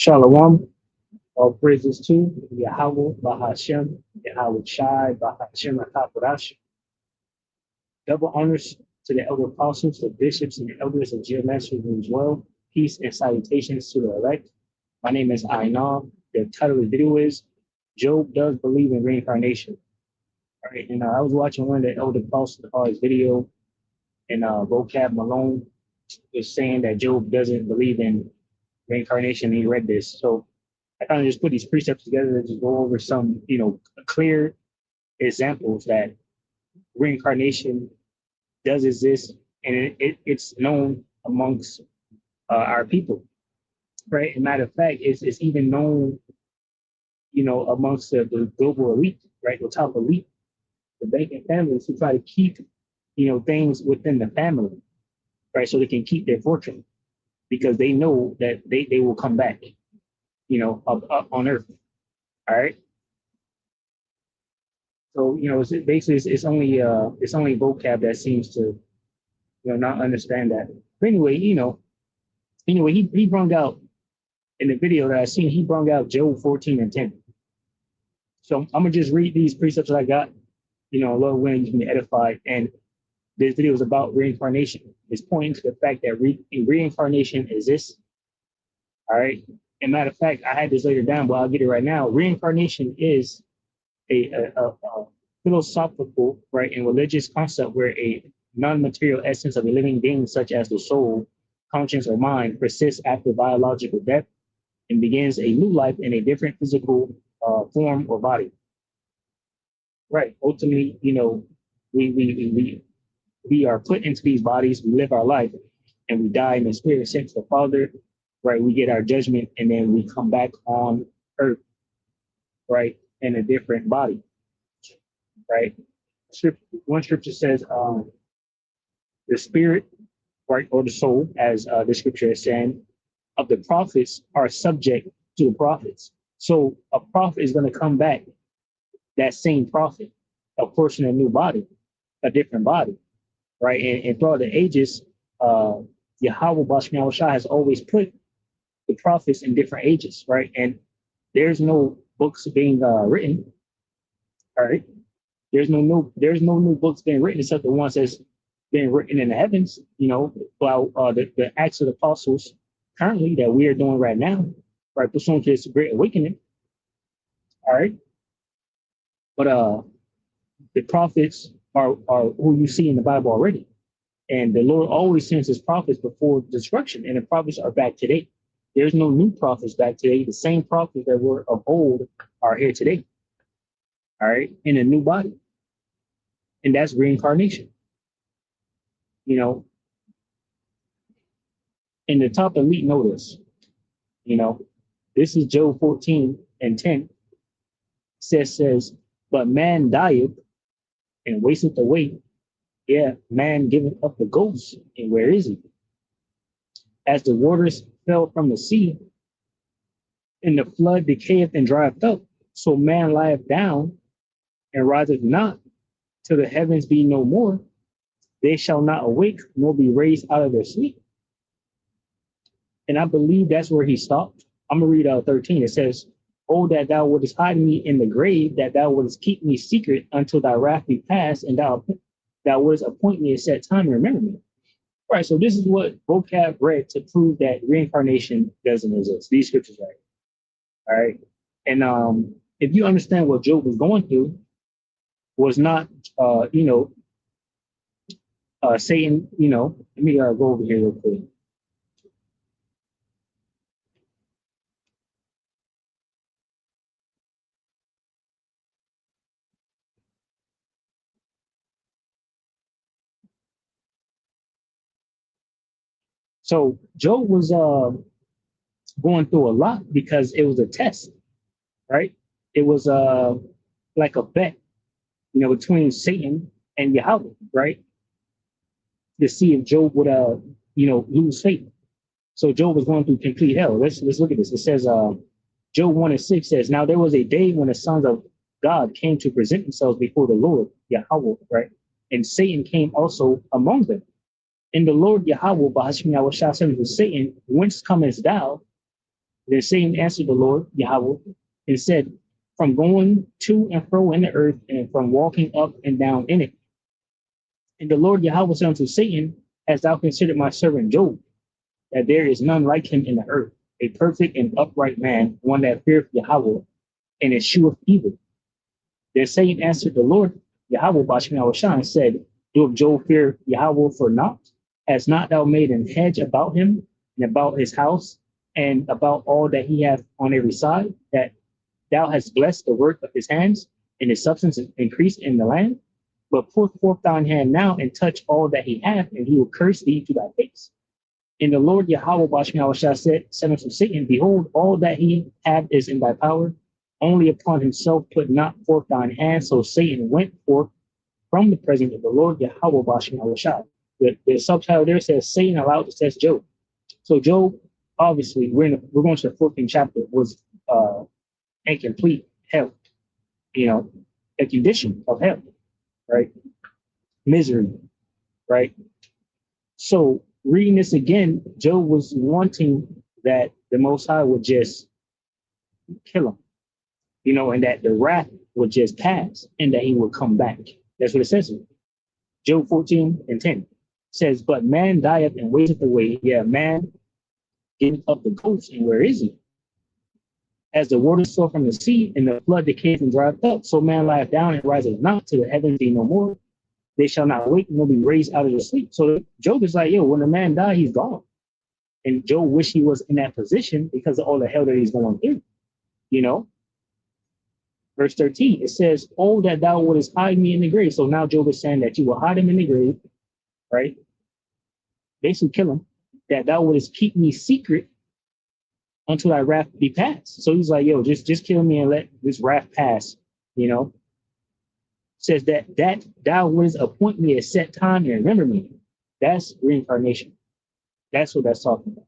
Shalom, all praises to Yahweh, Bahashem, Yahweh Shai, Bahashem, Akabrash. Double honors to the elder apostles, the bishops, and the elders of geometric as well. Peace and salutations to the elect. My name is Ainar. The title of the video is Job Does Believe in Reincarnation. All right, and I was watching one of the elder apostles his video, and Vocab Malone was saying that Job doesn't believe in reincarnation. He read this. So I kind of just put these precepts together to just go over some, clear examples that reincarnation does exist, and it's known amongst our people, right? And matter of fact, it's even known, amongst the global elite, right? The top elite, the banking families who try to keep, things within the family, right? So they can keep their fortune because they know that they will come back, up on earth. All right. So, it's only vocab that seems to, not understand that. But anyway, he brought out in the video that I seen, he brought out Job 14 and 10. So I'm gonna just read these precepts that I got, Lord willing, you can be edified. And this video is about reincarnation. It's pointing to the fact that reincarnation exists. All right. And matter of fact, I had this later down, but I'll get it right now. Reincarnation is a philosophical, right, and religious concept where a non-material essence of a living being, such as the soul, conscience, or mind, persists after biological death and begins a new life in a different physical form or body. Right. Ultimately, we are put into these bodies, we live our life, and we die in the spirit sent to the Father. Right. We get our judgment, and then we come back on earth, right, in a different body. Right. One scripture says, the spirit, right, or the soul, as the scripture is saying, of the prophets are subject to the prophets. So a prophet is going to come back, that same prophet, of course, in a new body, a different body, right? And throughout the ages, Yahweh Bashmi Shah has always put the prophets in different ages, right? And there's no books being written, all right? There's no new books being written except the ones that's been written in the heavens, while the Acts of the Apostles currently that we are doing right now, right, pursuant to this great awakening. All right. But the prophets are who you see in the Bible already. And the Lord always sends his prophets before destruction, and the prophets are back today. There's no new prophets back today. The same prophets that were of old are here today. All right, in a new body. And that's reincarnation. In the top elite notice, this is Job 14 and 10. Says, but man dieth and wasteth away. Yeah, man giveth up the ghost. And where is he? As the waters fell from the sea, and the flood decayeth and drieth up, so man lieth down and riseth not, till the heavens be no more. They shall not awake, nor be raised out of their sleep. And I believe that's where he stopped. I'm going to read out 13. It says, oh, that thou wouldest hide me in the grave, that thou wouldest keep me secret until thy wrath be past, and thou wouldest appoint me a set time and remember me. All right, so this is what Vocab read to prove that reincarnation doesn't exist. These scriptures, right? All right. And if you understand what Job was going through, was not, Satan, let me go over here real quick. So Job was going through a lot because it was a test, right? It was like a bet, between Satan and Yahweh, right? To see if Job would, lose faith. So Job was going through complete hell. Let's look at this. It says, Job 1 and 6 says, now there was a day when the sons of God came to present themselves before the Lord, Yahweh, right? And Satan came also among them. And the Lord Yahweh, Bahashim Yahweh said to Satan, whence comest thou? Then Satan answered the Lord Yahweh and said, from going to and fro in the earth and from walking up and down in it. And the Lord Yahweh said unto Satan, hast thou considered my servant Job, that there is none like him in the earth, a perfect and upright man, one that feareth Yahweh and escheweth evil. Then Satan answered the Lord Yahweh Bashmi Awashah and said, doeth Job fear Yahweh for naught? Has not thou made an hedge about him and about his house and about all that he hath on every side, that thou hast blessed the work of his hands, and his substance is increased in the land? But put forth thine hand now and touch all that he hath, and he will curse thee to thy face. And the Lord Yahweh Bashmi Awashah said unto Satan, behold, all that he hath is in thy power, only upon himself put not forth thine hand. So Satan went forth from the presence of the Lord Yahweh Bashmi Awashah. The subtitle there says Satan allowed to test Job. So Job, obviously, we're going to the 14th chapter, was in complete hell, a condition of hell, right? Misery, right? So reading this again, Job was wanting that the Most High would just kill him, and that the wrath would just pass and that he would come back. That's what it says. Job 14:10 says, but man dieth and wasteth away. Yeah, man giveth up the ghost, and where is he? As the waters flow from the sea, and the flood decayeth and drieth up, so man lieth down and riseth not to the heavens be no more. They shall not wake, nor be raised out of the sleep. So Job is like, when a man died, he's gone. And Job wished he was in that position because of all the hell that he's going through, Verse 13, it says, oh, that thou wouldest hide me in the grave. So now Job is saying that you will hide him in the grave, right? Basically kill him, that thou wouldest keep me secret until thy wrath be past. So he's like, just kill me and let this wrath pass. Says that thou wouldest appoint me a set time and remember me. That's reincarnation. That's what that's talking about.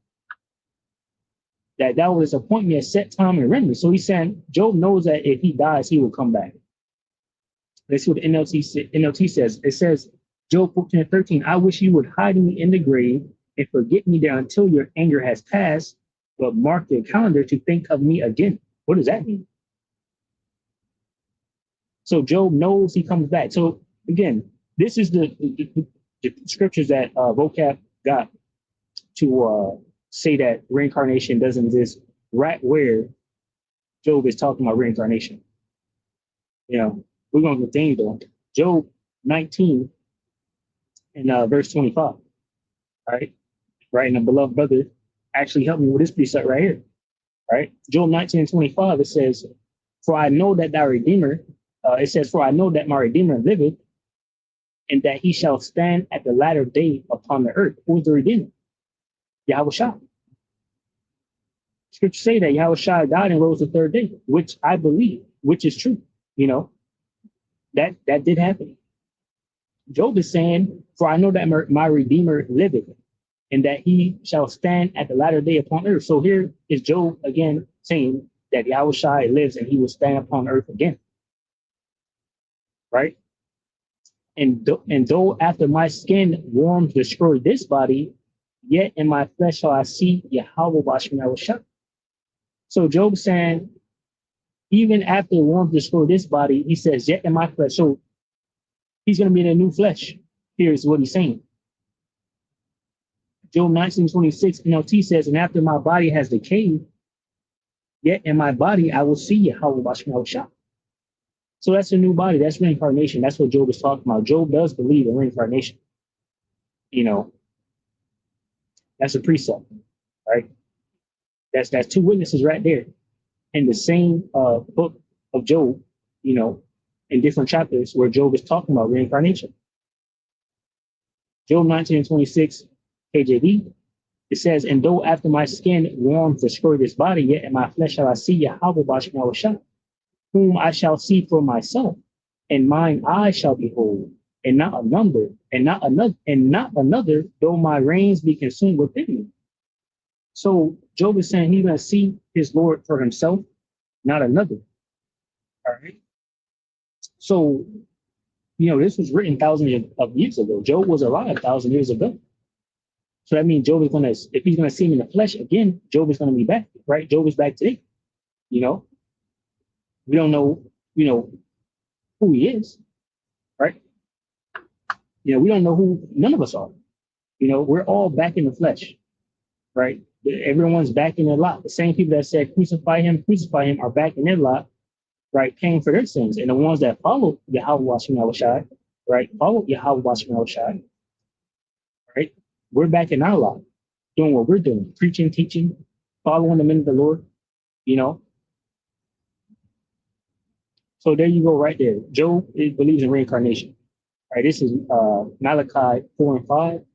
That thou wouldest appoint me a set time and remember me. So he's saying Job knows that if he dies, he will come back. Let's see what the NLT says. It says, Job 14:13, I wish you would hide me in the grave and forget me there until your anger has passed, but mark your calendar to think of me again. What does that mean? So Job knows he comes back. So again, this is the scriptures that Vocab got to say that reincarnation doesn't exist, right where Job is talking about reincarnation. We're going to continue though. Job 19 and verse 25. Right? And the beloved brother actually helped me with this precept right here. Right? Job 19 and 25, it says, for I know that thy Redeemer, for I know that my Redeemer liveth, and that he shall stand at the latter day upon the earth. Who is the Redeemer? Yahweh Shai. Scripture say that Yahweh Shai died and rose the third day, which I believe, which is true. That did happen. Job is saying, for I know that my Redeemer liveth, and that he shall stand at the latter day upon earth. So here is Job again saying that Yahweh Shai lives and he will stand upon earth again. Right? And though after my skin worms destroy this body, yet in my flesh shall I see Yahweh Bashmi Awashah. So Job saying, even after worms destroy this body, he says, yet in my flesh. So he's going to be in a new flesh. Here's what he's saying. Job 19:26 NLT says, and after my body has decayed, yet in my body I will see Yahweh Bashmi Awashah. So that's a new body. That's reincarnation. That's what Job is talking about. Job does believe in reincarnation. That's a precept, right? That's two witnesses right there in the same book of Job, in different chapters where Job is talking about reincarnation. Job 19:26 KJV, it says, and though after my skin worms destroy this body, yet in my flesh shall I see Yahweh Bashmi Awashah, whom I shall see for myself, and mine eyes shall behold, and not another, though my reins be consumed within me. So Job is saying he's going to see his Lord for himself, not another. All right. So, this was written thousands of years ago. Job was alive 1,000 years ago. So that means Job is gonna, if he's gonna see him in the flesh again, Job is gonna be back, right? Job is back today. You know, we don't know, who he is, right? We don't know who none of us are. We're all back in the flesh, right? Everyone's back in their lot. The same people that said crucify him, are back in their lot, right? Paying for their sins. And the ones that follow Yahweh Shai, right? Follow Yahweh Shai, right? We're back in our lot, doing what we're doing, preaching, teaching, following the men of the Lord, you know. So there you go, right there. Job believes in reincarnation. Right, this is Malachi 4 and 5. It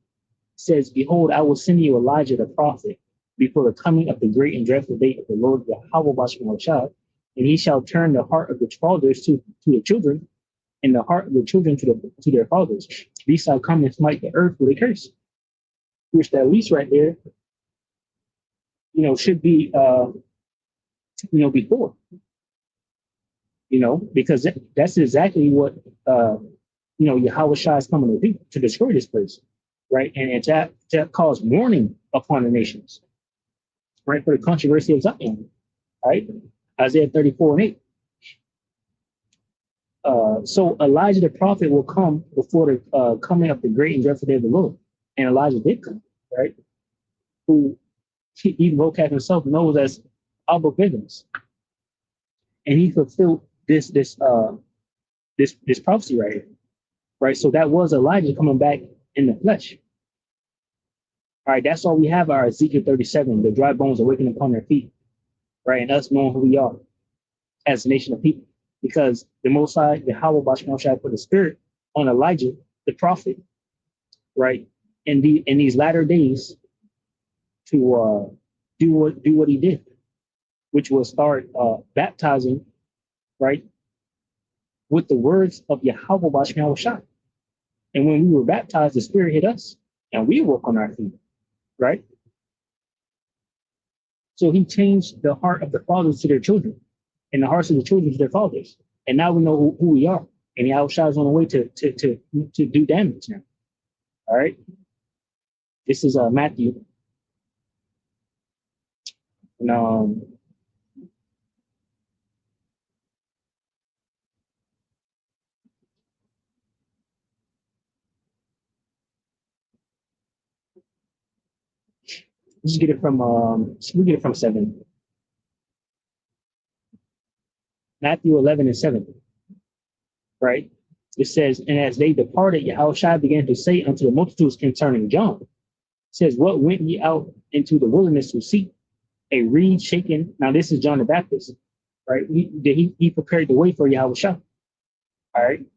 says, "Behold, I will send you Elijah the prophet before the coming of the great and dreadful day of the Lord Yahweh, and he shall turn the heart of the fathers to the children, and the heart of the children to their fathers. These shall come and smite the earth with a curse." Which that least right there, should be before, because that's exactly what Yahweh Shai is coming to do, to destroy this place, right? And to cause mourning upon the nations, right? For the controversy of Zion, right? Isaiah 34 and 8. So Elijah the prophet will come before the coming of the great and dreadful day of the Lord. And Elijah did come, right? Who even vocab himself knows as Abba Bivens. And he fulfilled this prophecy right here. Right. So that was Elijah coming back in the flesh. All right, that's all we have, our Ezekiel 37, the dry bones awakening upon their feet, right? And us knowing who we are as a nation of people. Because the Most High, Yahweh Bashmashai, put the spirit on Elijah, the prophet, right? In these latter days to do what he did, which was start baptizing, right? With the words of Yahweh Bashmashai. And when we were baptized, the spirit hit us and we woke on our feet, right? So he changed the heart of the fathers to their children and the hearts of the children to their fathers. And now we know who we are. And Yahweh is on the way to do damage now. All right. This is Matthew. And let's get it from we get it from 7. Matthew 11 and 7. Right? It says, "And as they departed, Yahweh began to say unto the multitudes concerning John, it says, What went ye out into the wilderness to see? A reed shaken." Now this is John the Baptist, right? He prepared the way for Yahweh. All right. It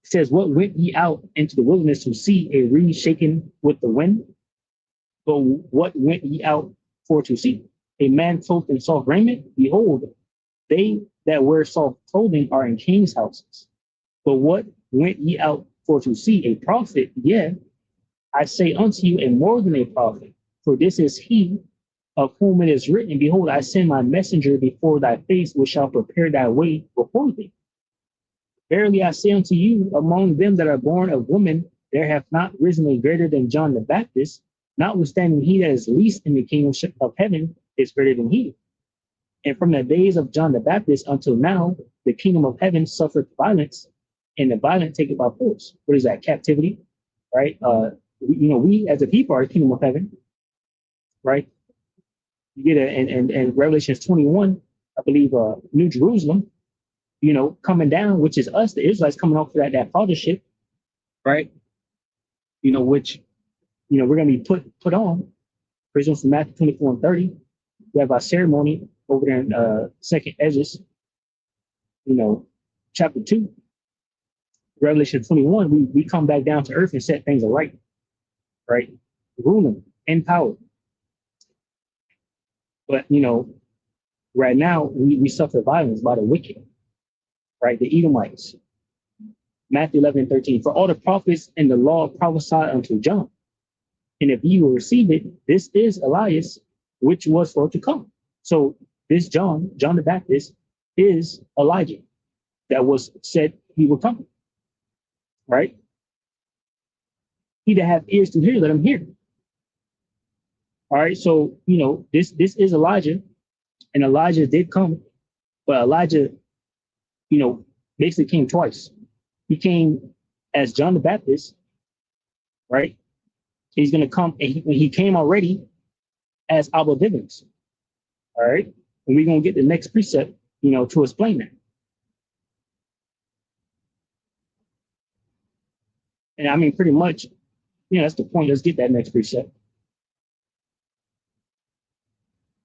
says, "What went ye out into the wilderness to see? A reed shaken with the wind? But what went ye out for to see? A man clothed in soft raiment? Behold, they that wear soft clothing are in kings' houses. But what went ye out for to see? A prophet? Yeah, I say unto you, and more than a prophet. For this is he of whom it is written, Behold, I send my messenger before thy face, which shall prepare thy way before thee. Verily I say unto you, among them that are born of women, there hath not risen a greater than John the Baptist, notwithstanding he that is least in the kingdom of heaven is greater than he. And from the days of John the Baptist until now, the kingdom of heaven suffered violence, and the violent take it by force." What is that? Captivity, right? We as a people are the kingdom of heaven, right? You get it, and Revelations 21, I believe, New Jerusalem, coming down, which is us, the Israelites, coming off of that fathership, right? Which, we're going to be put on. For instance, from Matthew 24 and 30, we have our ceremony over there in Second Ezra, chapter 2. Revelation 21, we come back down to earth and set things aright, right? Ruling and power. But, right now, we suffer violence by the wicked, right? The Edomites. Matthew 11 and 13, "For all the prophets and the law prophesied unto John. And if you will receive it, this is Elias, which was for to come." So this John the Baptist, is Elijah that was said he would come, right? He that hath ears to hear, let him hear. All right, so this is Elijah, and Elijah did come, but Elijah, you know, basically came twice. He came as John the Baptist, right? He's gonna come, and he came already as Abba Bivens. All right, and we're gonna get the next precept, to explain that. And I mean, pretty much, that's the point. Let's get that next precept.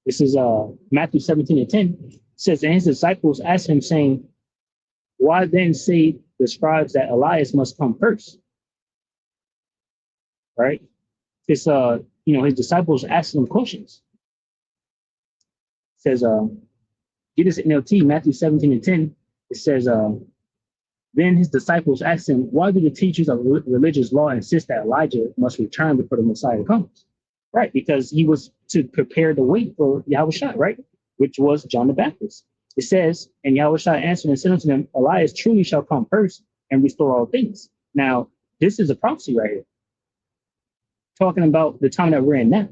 This is Matthew 17:10. It says, and his disciples asked him, saying, why then say the scribes that Elias must come first? Right? It's his disciples asked him questions. It says, get this NLT, Matthew 17:10. It says, then his disciples asked him, why do the teachers of religious law insist that Elijah must return before the Messiah comes? Right, because he was to prepare the way for Yahushua, right? Which was John the Baptist. It says, and Yahushua answered and said unto them, Elias truly shall come first and restore all things. Now, this is a prophecy right here, talking about the time that we're in now.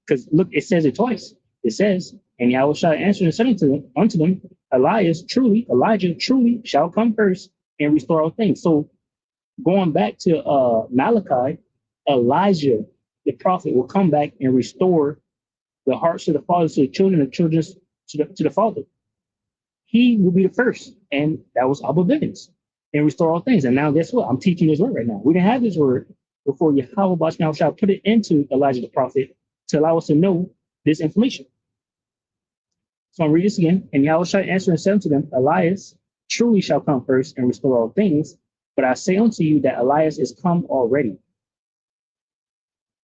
Because look, it says it twice. It says, and Yahushua answered and said unto them, Elijah truly shall come first and restore all things. So going back to Malachi, Elijah, the prophet, will come back and restore the hearts of the fathers to the children, the children to the father. He will be the first, and that was Abba Bivens, and restore all things. And now guess what? I'm teaching this word right now. We didn't have this word before Yahweh shall put it into Elijah the prophet to allow us to know this information. So I'll read this again. And Yahweh shall answer and said unto them, Elias truly shall come first and restore all things. But I say unto you that Elias is come already,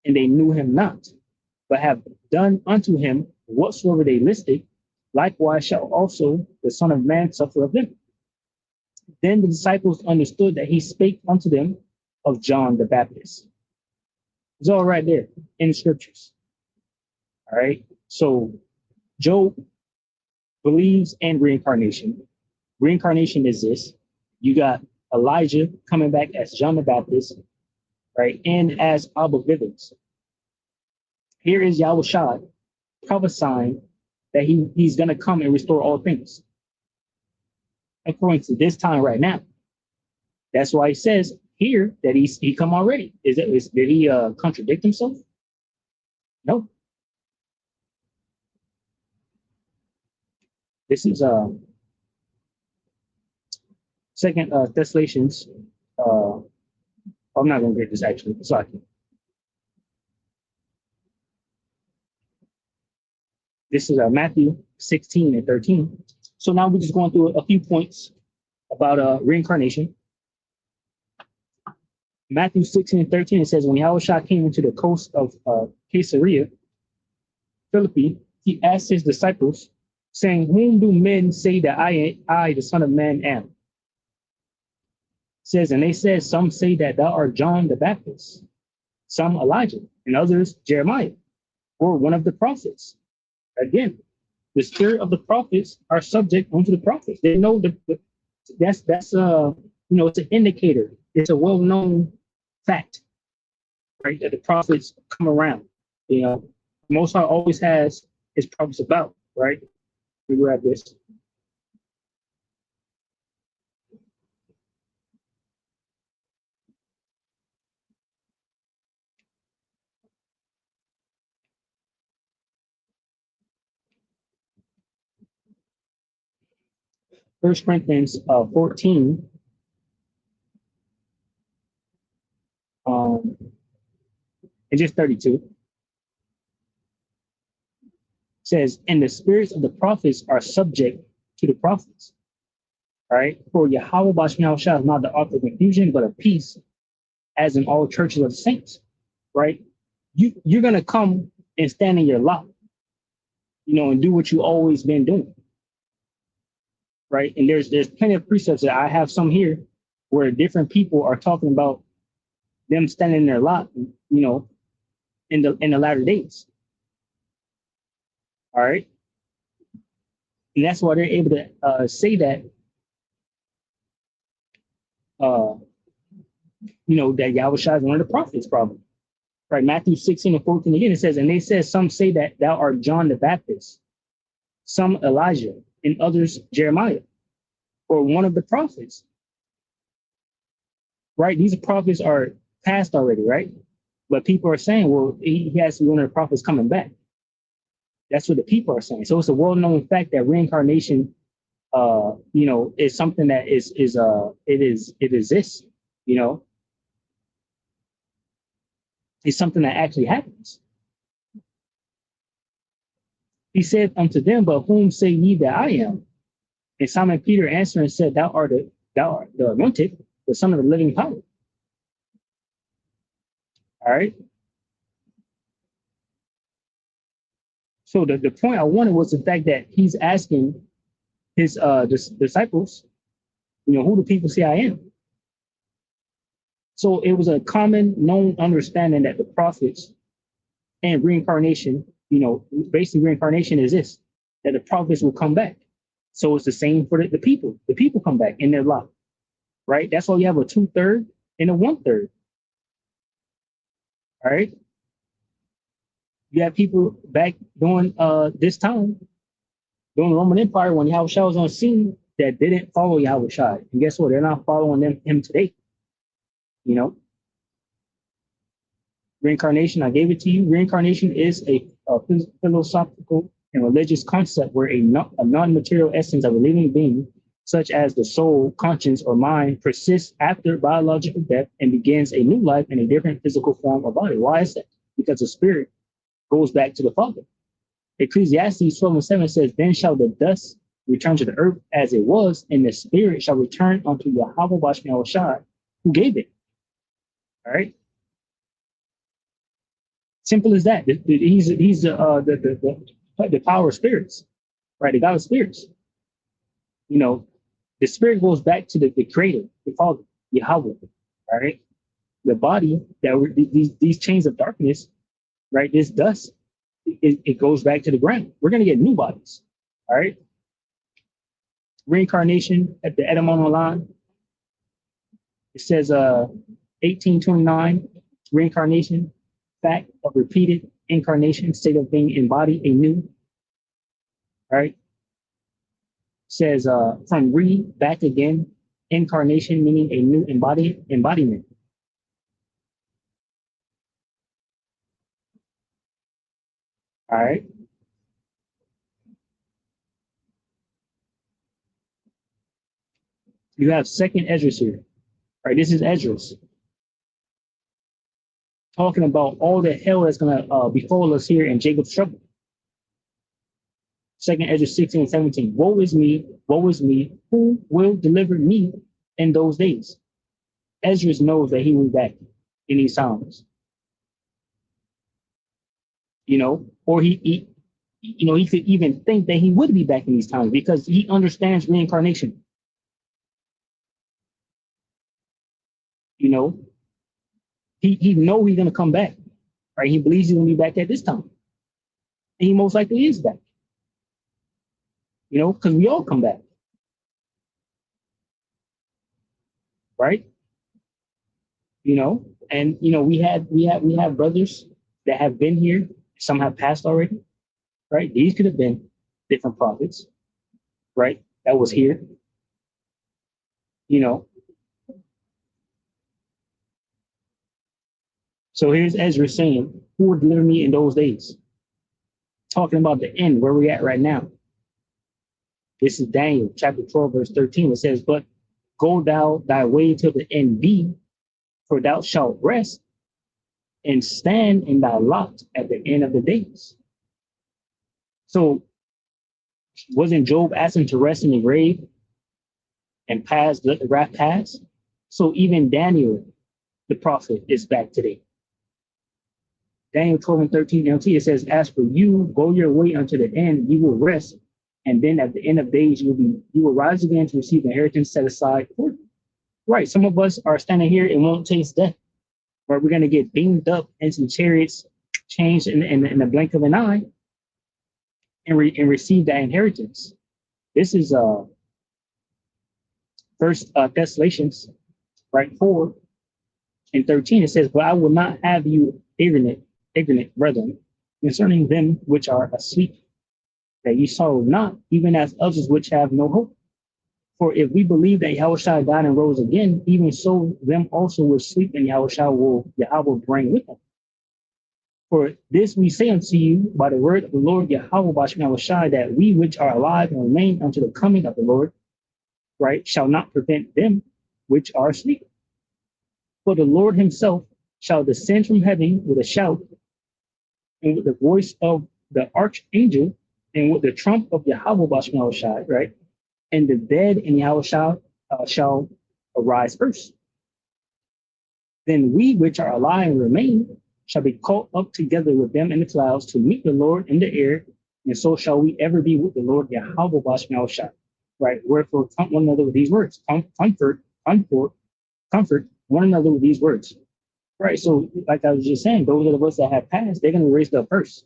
and they knew him not, but have done unto him whatsoever they listed. Likewise shall also the Son of Man suffer of them. Then the disciples understood that he spake unto them of John the Baptist. It's all right there in the scriptures. All right. So Job believes in reincarnation. Reincarnation is this. You got Elijah coming back as John the Baptist, right? And as Abba Bivens. Here is Yahushua prophesying that he's going to come and restore all things. According to this time right now. That's why he says here that he come already. Did he contradict himself? No. This is Second Thessalonians. I'm not going to read this actually. Sorry. This is Matthew 16 and 13. So now we're just going through a few points about reincarnation. Matthew 16 and 13, it says, when Yahushua came into the coast of Caesarea Philippi, he asked his disciples, saying, whom do men say that I, the Son of Man, am? It says, and they said, some say that thou art John the Baptist, some Elijah, and others Jeremiah, or one of the prophets. Again, the spirit of the prophets are subject unto the prophets. They know that's it's an indicator. It's a well-known fact, right? That the prophets come around. Most High always has his prophets about, right? We grab this. 1 Corinthians 14, and just 32, says, and the spirits of the prophets are subject to the prophets. All right. For Yahweh Bashmiel Shah is not the author of confusion, but of peace, as in all churches of the saints. Right. You're going to come and stand in your lot, and do what you always been doing. Right. And there's plenty of precepts that I have some here where different people are talking about them standing in their lot, in the latter days. All right. And that's why they're able to say that, that Yahushua is one of the prophets, probably. Right, Matthew 16 and 14 again, it says, and they said, some say that thou art John the Baptist, some Elijah, and others Jeremiah, or one of the prophets. Right, these prophets are past already, right? But people are saying, well, he has to be one of the prophets coming back. That's what the people are saying. So it's a well-known fact that reincarnation, is something that it exists. You know, it's something that actually happens. He said unto them, but whom say ye that I am? And Simon Peter answered and said, thou art the anointed, the Son of the living power. All right. So the point I wanted was the fact that he's asking his disciples, who do people say I am? So it was a common known understanding that the prophets and reincarnation, basically reincarnation is this, that the prophets will come back. So it's the same for the people. The people come back in their life, right? That's why you have a 2/3 and a 1/3. All right. You have people back during this time, during the Roman Empire, when Yahushua was on scene, that didn't follow Yahushua. And guess what? They're not following him today. Reincarnation, I gave it to you. Reincarnation is a philosophical and religious concept where a non-material essence of a living being, such as the soul, conscience, or mind, persists after biological death and begins a new life in a different physical form or body. Why is that? Because the spirit goes back to the Father. Ecclesiastes 12:7 says, then shall the dust return to the earth as it was, and the spirit shall return unto Yahweh Bashmi Shai, who gave it. All right. Simple as that. He's the power of spirits, right? The God of spirits. The spirit goes back to the creator, the Father, Yahweh. All right. The body these chains of darkness, right? This dust, it goes back to the ground. We're gonna get new bodies. All right. Reincarnation at the etymology line. It says 1829, reincarnation, fact of repeated incarnation, state of being embodied anew. All right. Says from back again, incarnation meaning a new embodiment. All right. You have second Esdras here. All right, this is Esdras talking about all the hell that's going to befall us here in Jacob's trouble. Second Esdras 16 and 17. Woe is me, who will deliver me in those days? Esdras knows that he will be back in these times. Or he could even think that he would be back in these times because he understands reincarnation. He know he's gonna come back, right? He believes he's gonna be back at this time, and he most likely is back. Because we all come back, right? And we have brothers that have been here. Some have passed already, right? These could have been different prophets, right? That was here, So here's Ezra saying, who will deliver me in those days? Talking about the end, where we're at right now. This is Daniel chapter 12, verse 13. It says, but go thou thy way till the end be, for thou shalt rest and stand in thy lot at the end of the days. So wasn't Job asking to rest in the grave and let the wrath pass? So even Daniel, the prophet, is back today. Daniel 12 and 13 LT, it says, as for you, go your way unto the end, you will rest. And then at the end of days, you will rise again to receive the inheritance set aside for you. Right. Some of us are standing here and won't taste death. Right. We're going to get beamed up into the chariots, changed in the blink of an eye, and receive that inheritance. This is First Thessalonians, right, 4 and 13. It says, but I will not have you ignorant, ignorant brethren, concerning them which are asleep, that ye sorrow not, even as others which have no hope. For if we believe that Yahushua died and rose again, even so them also which sleep in Yahushua will Yahweh bring with him. For this we say unto you by the word of the Lord Yahweh Bashem Yahushua, that we which are alive and remain unto the coming of the Lord, right, shall not prevent them which are asleep. For the Lord himself shall descend from heaven with a shout, and with the voice of the archangel, and with the trump of Yahweh Bashem Yahushua, right? And the dead in Yahushua shall arise first. Then we which are alive and remain shall be caught up together with them in the clouds to meet the Lord in the air, and so shall we ever be with the Lord Yahweh Bashem Yahushua. Right? Wherefore comfort one another with these words. Comfort one another with these words. Right. So, like I was just saying, those of us that have passed, they're going to raise up first.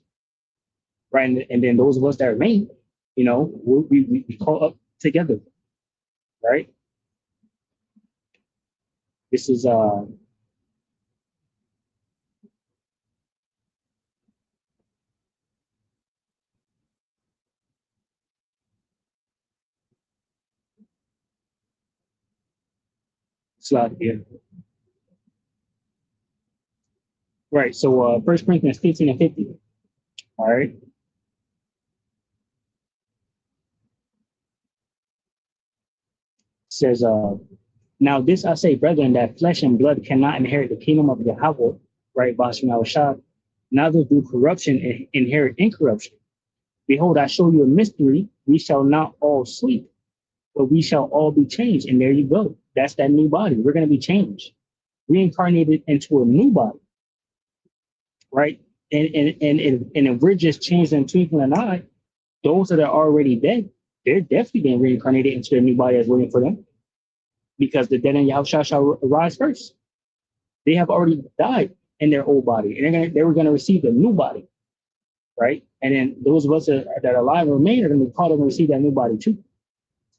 Right. And then those of us that remain, you know, we call up together. Right. This is slide here. Right. So 1 Corinthians 15 and 50. All right. Says, now this I say, brethren, that flesh and blood cannot inherit the kingdom of Yahweh, right? Bashem Yahushua, neither do corruption inherit incorruption. Behold, I show you a mystery. We shall not all sleep, but we shall all be changed. And there you go. That's that new body. We're going to be changed, reincarnated into a new body, right? And if we're just changed in twinkling an eye, those that are already dead, they're definitely being reincarnated into a new body that's waiting for them, because the dead in Yahushua shall rise first. They have already died in their old body, and they were going to receive a new body, right? And then those of us that are alive and remain are going to be called up and receive that new body too.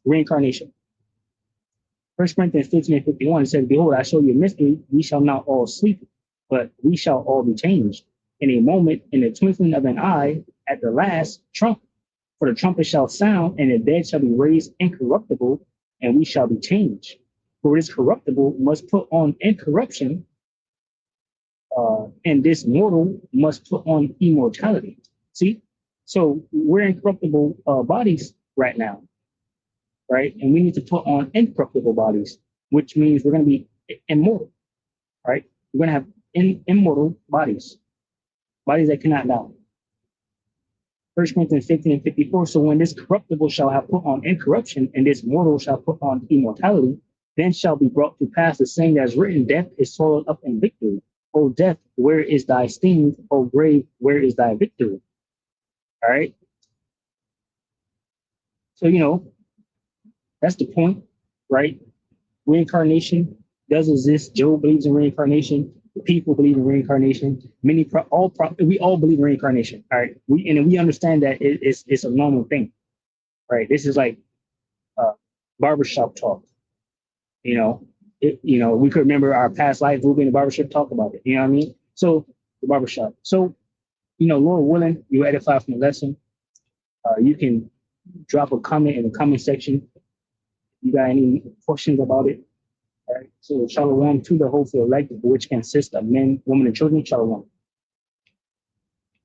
Reincarnation. 1 Corinthians 15 and 51 says, behold, I show you a mystery. We shall not all sleep, but we shall all be changed in a moment, in the twinkling of an eye, at the last trump. For the trumpet shall sound, and the dead shall be raised incorruptible, and we shall be changed. For this corruptible must put on incorruption, and this mortal must put on immortality. See? So we're incorruptible bodies right now, right? And we need to put on incorruptible bodies, which means we're going to be immortal, right? We're going to have immortal bodies, bodies that cannot die. 1 Corinthians 15 and 54, so when this corruptible shall have put on incorruption, and this mortal shall put on immortality, then shall be brought to pass the saying that is written, death is swallowed up in victory. O death, where is thy sting? O grave, where is thy victory? All right. So, you know, that's the point, right? Reincarnation does exist. Job believes in reincarnation. People believe in reincarnation. We all believe in reincarnation. All right. We understand that it's a normal thing, right? This is like barbershop talk. You know, we could remember our past life. We'll be in the barbershop, talk about it. You know what I mean? So the barbershop. So, you know, Lord willing, you edify from the lesson. You can drop a comment in the comment section. You got any questions about it? All right. So shalom to the whole elect, which consists of men, women, and children. Shalom.